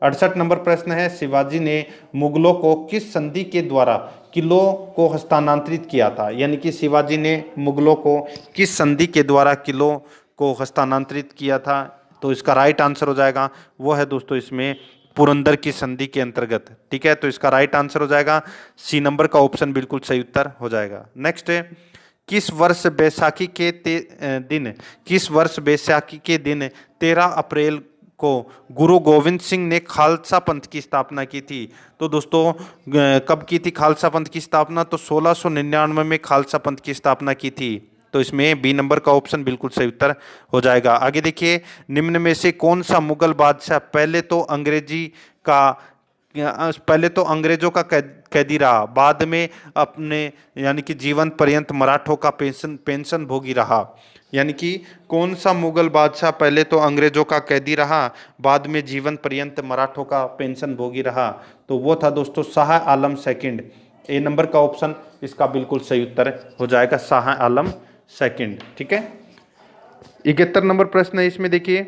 68 नंबर प्रश्न है, शिवाजी ने मुगलों को किस संधि के द्वारा किलों को हस्तांतरित किया था? यानी कि शिवाजी ने मुगलों को किस संधि के द्वारा किलों को हस्तांतरित किया था? तो इसका राइट आंसर हो जाएगा वो है दोस्तों इसमें पुरंदर की संधि के अंतर्गत। ठीक है, तो इसका राइट आंसर हो जाएगा सी नंबर का ऑप्शन बिल्कुल सही उत्तर हो जाएगा। नेक्स्ट है, किस वर्ष बैसाखी के दिन 13 अप्रैल को गुरु गोविंद सिंह ने खालसा पंथ की स्थापना की थी? तो दोस्तों कब की थी खालसा पंथ की स्थापना? तो 1699 में खालसा पंथ की स्थापना की थी। तो इसमें बी नंबर का ऑप्शन बिल्कुल सही उत्तर हो जाएगा। आगे देखिए, निम्न में से कौन सा मुगल बादशाह पहले तो अंग्रेजों का कैदी रहा, बाद में अपने यानी कि जीवन पर्यंत मराठों का पेंशन भोगी रहा? यानी कि कौन सा मुगल बादशाह पहले तो अंग्रेजों का कैदी रहा, बाद में जीवन पर्यंत मराठों का पेंशन भोगी रहा? तो वो था दोस्तों शाह आलम सेकंड। ए नंबर का ऑप्शन इसका बिल्कुल सही उत्तर हो जाएगा, शाह आलम सेकंड। ठीक है, 71 नंबर प्रश्न है इसमें देखिए,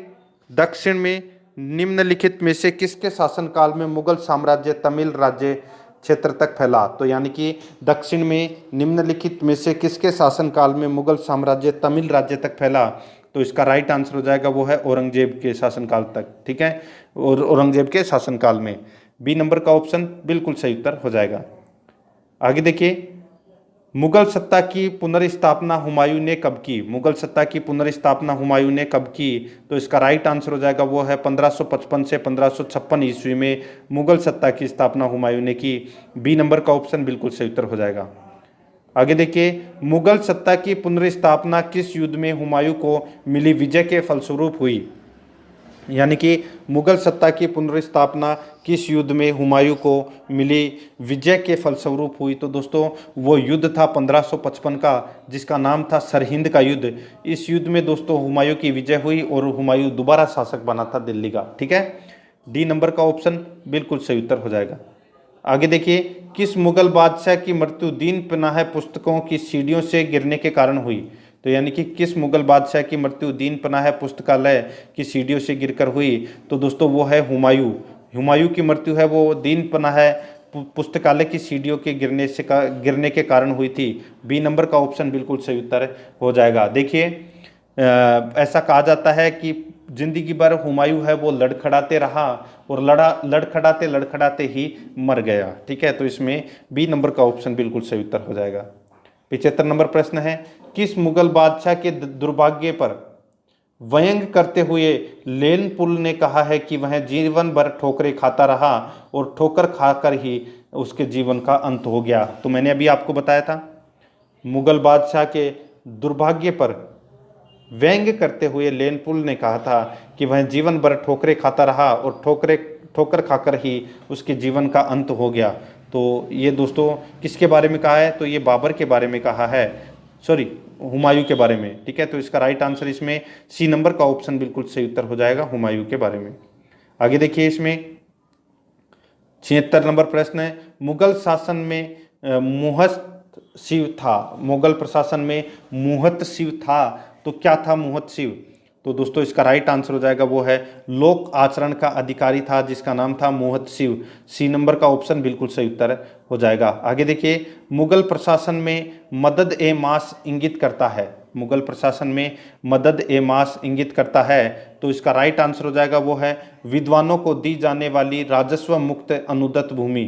दक्षिण में निम्नलिखित में से किसके शासनकाल में मुगल साम्राज्य तमिल राज्य क्षेत्र तक फैला? तो यानी कि दक्षिण में निम्नलिखित में से किसके शासनकाल में मुगल साम्राज्य तमिल राज्य तक फैला? तो इसका राइट आंसर हो जाएगा वो है औरंगजेब के शासनकाल तक। ठीक है, और औरंगजेब के शासनकाल में। बी नंबर का ऑप्शन बिल्कुल सही उत्तर हो जाएगा। आगे देखिए, मुगल सत्ता की पुनर्स्थापना हुमायूं ने कब की? मुगल सत्ता की पुनर्स्थापना हुमायूं ने कब की? तो इसका राइट आंसर हो जाएगा वो है 1555 से 1556 ईस्वी में मुगल सत्ता की स्थापना हुमायूं ने की। बी नंबर का ऑप्शन बिल्कुल सही उत्तर हो जाएगा। आगे देखिए, मुगल सत्ता की पुनर्स्थापना किस युद्ध में हुमायूं को मिली विजय के फलस्वरूप हुई? यानी कि मुगल सत्ता की पुनर्स्थापना किस युद्ध में हुमायूं को मिली विजय के फलस्वरूप हुई? तो दोस्तों वो युद्ध था 1555 का, जिसका नाम था सरहिंद का युद्ध। इस युद्ध में दोस्तों हुमायूं की विजय हुई और हुमायूं दोबारा शासक बना था दिल्ली का। ठीक है, डी नंबर का ऑप्शन बिल्कुल सही उत्तर हो जाएगा। आगे देखिए, किस मुगल बादशाह की मृत्यु दीन पनाह पुस्तकों की सीढ़ियों से गिरने के कारण हुई? तो यानी कि किस मुगल बादशाह की मृत्यु दीन पनाह पुस्तकालय की सीढ़ियों से गिरकर हुई? तो दोस्तों वो है हुमायूं। हुमायूं की मृत्यु है वो दीन पनाह पुस्तकालय की सीढ़ियों के गिरने के कारण हुई थी। बी नंबर का ऑप्शन बिल्कुल सही उत्तर हो जाएगा। देखिए, ऐसा कहा जाता है कि जिंदगी भर हुमायूं है वो लड़खड़ाते रहा और लड़खड़ाते ही मर गया। ठीक है, तो इसमें बी नंबर का ऑप्शन बिल्कुल सही उत्तर हो जाएगा। 75 नंबर प्रश्न है, किस मुगल बादशाह के दुर्भाग्य पर व्यंग करते हुए लेनपुल ने कहा है कि वह जीवन भर ठोकरें खाता रहा और ठोकर खाकर ही उसके जीवन का अंत हो गया? तो मैंने अभी आपको बताया था, मुगल बादशाह के दुर्भाग्य पर व्यंग करते हुए लेनपुल ने कहा था कि वह जीवन भर ठोकरें खाता रहा और ठोकर खाकर ही उसके जीवन का अंत हो गया। तो ये दोस्तों किसके बारे में कहा है? तो ये बाबर के बारे में कहा है, सॉरी हुमायूं के बारे में। ठीक है, तो इसका राइट आंसर इसमें सी नंबर का ऑप्शन बिल्कुल सही उत्तर हो जाएगा, हुमायूं के बारे में। आगे देखिए, इसमें 76 नंबर प्रश्न है, मुगल शासन में मुहत्तसिव था। मुगल प्रशासन में मुहत्तसिव था, तो क्या था मुहत्तसिव? तो दोस्तों इसका राइट आंसर हो जाएगा वो है लोक आचरण का अधिकारी था, जिसका नाम था मुहत्तसिव। सी नंबर का ऑप्शन बिल्कुल सही उत्तर हो जाएगा। आगे देखिए, मुगल प्रशासन में मदद ए मास इंगित करता है। मुगल प्रशासन में मदद ए मास इंगित करता है, तो इसका राइट आंसर हो जाएगा वो है विद्वानों को दी जाने वाली राजस्व मुक्त अनुदत्त भूमि।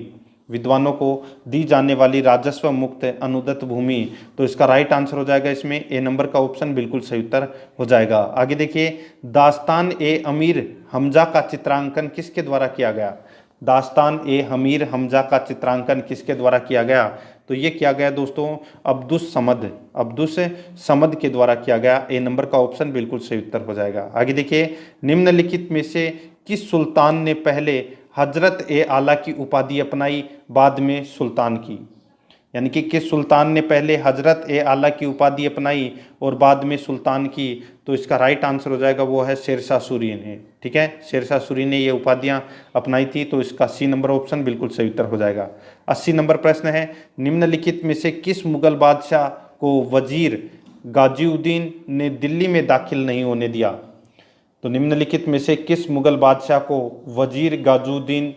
विद्वानों को दी जाने वाली राजस्व मुक्त अनुदत्त भूमि, तो इसका राइट आंसर हो जाएगा इसमें ए नंबर का ऑप्शन बिल्कुल सही उत्तर हो जाएगा। आगे देखिए, दास्तान ए अमीर हमजा का चित्रांकन किसके द्वारा किया गया? दास्तान ए अमीर हमजा का चित्रांकन किसके द्वारा किया गया? तो ये किया गया दोस्तों अब्दुस समद के द्वारा किया गया। ए नंबर का ऑप्शन बिल्कुल सही उत्तर हो जाएगा। आगे देखिए, निम्नलिखित में से किस सुल्तान ने पहले हजरत ए आला की उपाधि अपनाई, बाद में सुल्तान की? यानी कि किस सुल्तान ने पहले हजरत ए आला की उपाधि अपनाई और बाद में सुल्तान की? तो इसका राइट आंसर हो जाएगा वो है शेरशाह सूरी ने। ठीक है, शेरशाह सूरी ने ये उपाधियां अपनाई थी, तो इसका सी नंबर ऑप्शन बिल्कुल सही उत्तर हो जाएगा। 80 नंबर प्रश्न है, निम्नलिखित में से किस मुगल बादशाह को वजीर गाजिउद्दीन ने दिल्ली में दाखिल नहीं होने दिया? तो निम्नलिखित में से किस मुगल बादशाह को वजीर गाजुद्दीन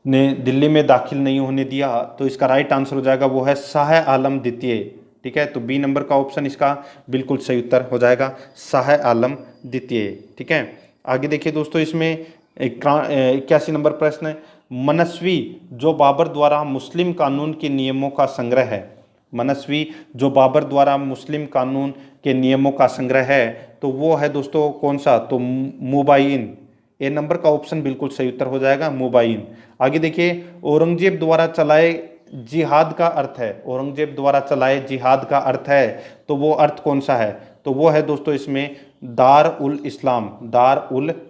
ने दिल्ली में दाखिल नहीं होने दिया? तो इसका राइट आंसर हो जाएगा वो है शाह आलम द्वितीय। ठीक है, तो बी नंबर का ऑप्शन इसका बिल्कुल सही उत्तर हो जाएगा, शाह आलम द्वितीय। ठीक है, आगे देखिए दोस्तों, इसमें 81 नंबर प्रश्न है, मनस्वी जो बाबर द्वारा मुस्लिम कानून के नियमों का संग्रह है। मनस्वी जो बाबर द्वारा मुस्लिम कानून के नियमों का संग्रह है, तो वो है दोस्तों कौन सा? तो मुबाइन। ए नंबर का ऑप्शन बिल्कुल सही उत्तर हो जाएगा, मुबाइन। आगे देखिए, औरंगजेब द्वारा चलाए जिहाद का अर्थ है। औरंगजेब द्वारा चलाए जिहाद का अर्थ है, तो वो अर्थ कौन सा है? तो वो है दोस्तों इसमें दार उल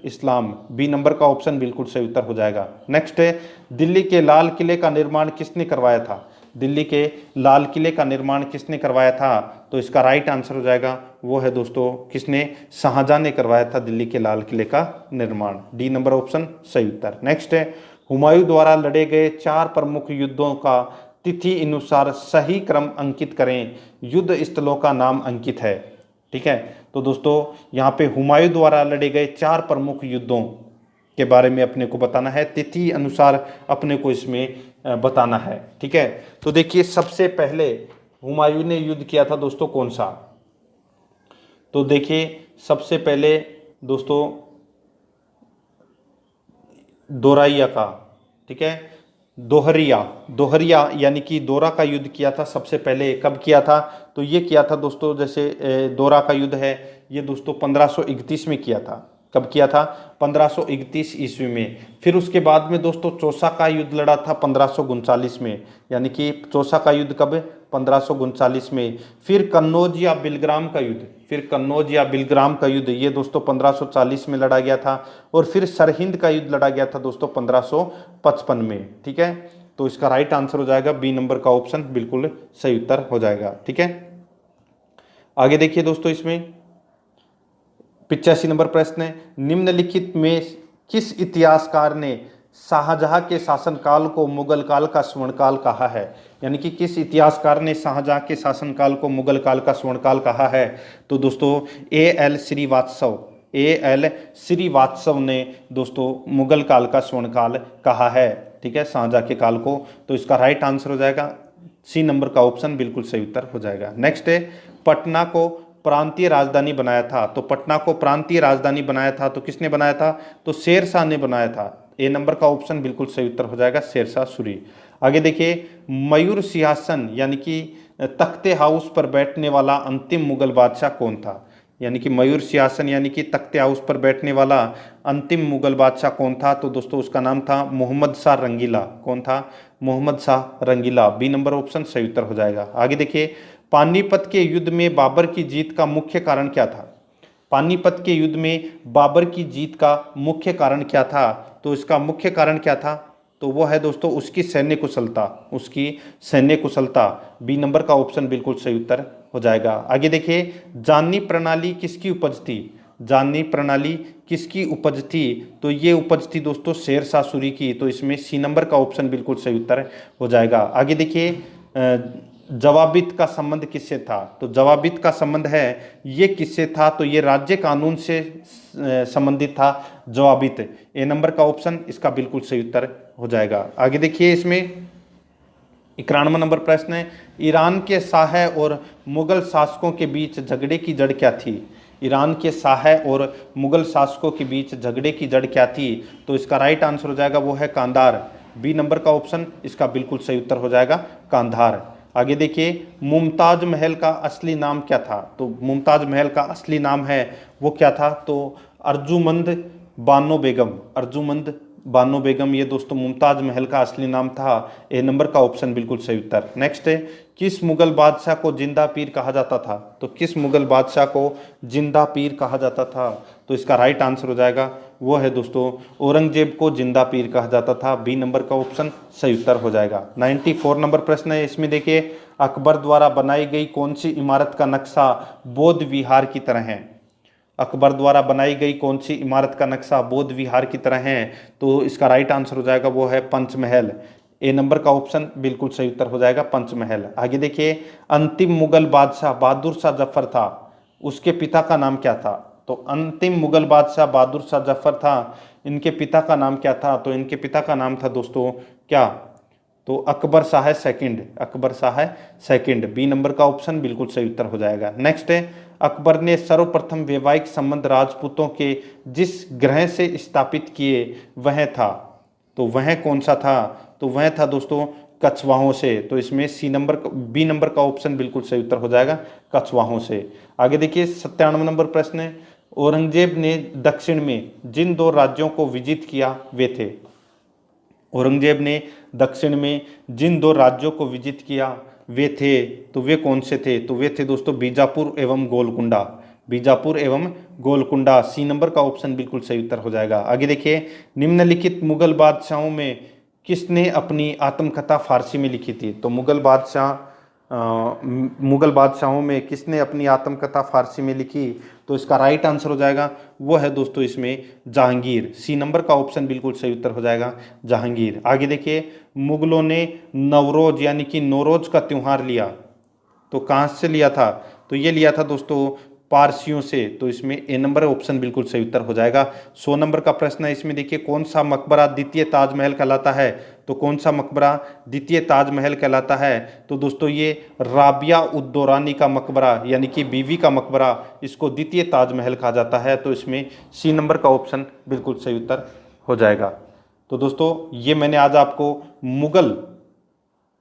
इस्लाम। बी नंबर का ऑप्शन बिल्कुल सही उत्तर हो जाएगा। नेक्स्ट है, दिल्ली के लाल किले का निर्माण किसने करवाया था? दिल्ली के लाल किले का निर्माण किसने करवाया था? तो इसका राइट आंसर हो जाएगा वो है दोस्तों किसने? शाहजहां ने करवाया था दिल्ली के लाल किले का निर्माण। डी नंबर ऑप्शन सही उत्तर। नेक्स्ट है, हुमायूं द्वारा लड़े गए 4 प्रमुख युद्धों का तिथि अनुसार सही क्रम अंकित करें। युद्ध स्थलों का नाम अंकित है। ठीक है, तो दोस्तों यहाँ पे हुमायूं द्वारा लड़े गए 4 प्रमुख युद्धों के बारे में अपने को बताना है, तिथि अनुसार अपने को इसमें बताना है। ठीक है, तो देखिए सबसे पहले हुमायूं ने युद्ध किया था दोस्तों कौन सा, तो देखिए सबसे पहले दोस्तों दोराइया का, ठीक है, दोहरिया यानी कि दोरा का युद्ध किया था सबसे पहले। कब किया था, तो ये किया था दोस्तों, जैसे दोरा का युद्ध है ये दोस्तों 1531 में किया था। कब किया था, 1531 ईस्वी में। फिर उसके बाद में दोस्तों चौसा का युद्ध लड़ा था 1539 में, यानी कि चौसा का युद्ध कब, 1539 में। फिर कन्नौज या बिलग्राम का युद्ध, ये दोस्तों 1540 में लड़ा गया था। और फिर सरहिंद का युद्ध लड़ा गया था दोस्तों 1555 में। ठीक है, तो इसका राइट आंसर हो जाएगा बी नंबर का ऑप्शन, बिल्कुल सही उत्तर हो जाएगा। ठीक है, आगे देखिए दोस्तों, इसमें 85 नंबर प्रश्न है, निम्नलिखित में किस इतिहासकार ने शाहजहां के शासनकाल को मुगल काल का स्वर्णकाल कहा है। यानी कि किस इतिहासकार ने शाहजहां के शासनकाल को मुगल काल का स्वर्णकाल कहा है, तो दोस्तों एल श्रीवास्तव ने दोस्तों मुगल काल का स्वर्णकाल कहा है। ठीक है, शाहजहां के काल को, तो इसका राइट आंसर हो जाएगा सी नंबर का ऑप्शन, बिल्कुल सही उत्तर हो जाएगा। नेक्स्ट है, पटना को प्रांतीय राजधानी बनाया था, तो पटना को प्रांतीय राजधानी बनाया था तो किसने बनाया था, तो शेरशाह ने बनाया था। ए नंबर का ऑप्शन बिल्कुल सही उत्तर हो जाएगा, शेरशाह सूरी। आगे देखिए, मयूर सिंहासन यानी कि तख्ते हाउस पर बैठने वाला अंतिम मुगल बादशाह कौन था। यानी कि मयूर सिंहासन यानी कि तख्ते हाउस पर बैठने वाला अंतिम मुगल बादशाह कौन था, तो दोस्तों उसका नाम था मोहम्मद शाह रंगीला। कौन था, मोहम्मद शाह रंगीला। बी नंबर ऑप्शन सही उत्तर हो जाएगा। आगे देखिए, पानीपत के युद्ध में बाबर की जीत का मुख्य कारण क्या था। पानीपत के युद्ध में बाबर की जीत का मुख्य कारण क्या था, तो इसका मुख्य कारण क्या था, तो वो है दोस्तों उसकी सैन्य कुशलता। बी नंबर का ऑप्शन बिल्कुल सही उत्तर हो जाएगा। आगे देखिए, जाननी प्रणाली किसकी उपज थी, तो ये उपज थी दोस्तों शेरशाह सूरी की, तो इसमें सी नंबर का ऑप्शन बिल्कुल सही उत्तर हो जाएगा। आगे देखिए, जवाबित का संबंध किससे था, तो जवाबित का संबंध है ये किससे था, तो ये राज्य कानून से संबंधित था जवाबित। ए नंबर का ऑप्शन इसका बिल्कुल सही उत्तर हो जाएगा। आगे देखिए, इसमें 91 नंबर प्रश्न है, ईरान के शाह और मुगल शासकों के बीच झगड़े की जड़ क्या थी। ईरान के शाह और मुगल शासकों के बीच झगड़े की जड़ क्या थी, तो इसका राइट आंसर हो जाएगा वो है कांधार। बी नंबर का ऑप्शन इसका बिल्कुल सही उत्तर हो जाएगा, कांधार। आगे देखिए, मुमताज महल का असली नाम क्या था, तो मुमताज महल का असली नाम है वो क्या था, तो अर्जुमंद बानो बेगम, ये दोस्तों मुमताज महल का असली नाम था। ए नंबर का ऑप्शन बिल्कुल सही उत्तर। नेक्स्ट है, किस मुगल बादशाह को जिंदा पीर कहा जाता था, तो किस मुगल बादशाह को जिंदा पीर कहा जाता था, तो इसका राइट आंसर हो जाएगा वो है दोस्तों औरंगजेब को जिंदा पीर कहा जाता था। बी नंबर का ऑप्शन सही उत्तर हो जाएगा। 94 नंबर प्रश्न है, इसमें देखिए, अकबर द्वारा बनाई गई कौन सी इमारत का नक्शा बौद्ध विहार की तरह है। अकबर द्वारा बनाई गई कौन सी इमारत का नक्शा बौद्ध विहार की तरह है, तो इसका राइट आंसर हो जाएगा वो है पंचमहल। ए नंबर का ऑप्शन बिल्कुल सही उत्तर हो जाएगा, पंचमहल। आगे देखिए, अंतिम मुगल बादशाह बहादुर शाह जफर था, उसके पिता का नाम क्या था, तो अंतिम मुगल बादशाह बहादुर शाह जफर था, इनके पिता का नाम क्या था, तो इनके पिता का नाम था दोस्तों क्या, तो Akbar Shah second. B number का ऑप्शन बिल्कुल सही उत्तर हो जाएगा। नेक्स्ट है, अकबर ने सर्वप्रथम वैवाहिक संबंध राजपूतों के जिस ग्रह से स्थापित किए वह था, तो वह कौन सा था, तो वह था दोस्तों कछवाहों से, तो इसमें बी नंबर का ऑप्शन बिल्कुल सही उत्तर हो जाएगा, कछवाहों से। आगे देखिए, 97 नंबर प्रश्न है, औरंगजेब ने दक्षिण में जिन 2 राज्यों को विजित किया वे थे। औरंगजेब ने दक्षिण में जिन 2 राज्यों को विजित किया वे थे, तो वे कौन से थे, तो वे थे दोस्तों बीजापुर एवं गोलकुंडा। सी नंबर का ऑप्शन बिल्कुल सही उत्तर हो जाएगा। आगे देखिए, निम्नलिखित मुगल बादशाहों में किसने अपनी आत्मकथा फारसी में लिखी थी, तो मुगल बादशाह मुगल बादशाहों में किसने अपनी आत्मकथा फारसी में लिखी? तो इसका राइट आंसर हो जाएगा वो है दोस्तों इसमें जहांगीर। सी नंबर का ऑप्शन बिल्कुल सही उत्तर हो जाएगा जहांगीर। आगे देखिए, मुगलों ने नवरोज यानी कि नौरोज का त्योहार लिया, तो कहाँ से लिया था? तो ये लिया था दोस्तों पारसियों से, तो इसमें ए नंबर ऑप्शन बिल्कुल सही उत्तर हो जाएगा। 100 नंबर का प्रश्न है, इसमें देखिए कौन सा मकबरा द्वितीय ताजमहल कहलाता है? तो कौन सा मकबरा द्वितीय ताजमहल कहलाता है? तो दोस्तों ये राबिया उद दौरानी का मकबरा यानी कि बीवी का मकबरा, इसको द्वितीय ताजमहल कहा जाता है। तो इसमें सी नंबर का ऑप्शन बिल्कुल सही उत्तर हो जाएगा। तो दोस्तों ये मैंने आज आपको मुगल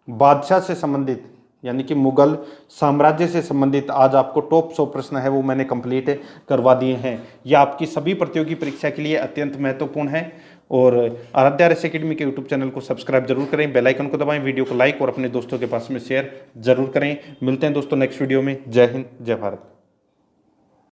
बादशाह से संबंधित यानी कि मुगल साम्राज्य से संबंधित आज आपको टॉप 100 प्रश्न है वो मैंने कंप्लीट करवा दिए हैं। यह आपकी सभी प्रतियोगी परीक्षा के लिए अत्यंत महत्वपूर्ण है। और आराध्या रेस एकेडमी के यूट्यूब चैनल को सब्सक्राइब जरूर करें, बेल आइकन को दबाएं, वीडियो को लाइक और अपने दोस्तों के पास में शेयर जरूर करें। मिलते हैं दोस्तों नेक्स्ट वीडियो में। जय हिंद, जय भारत।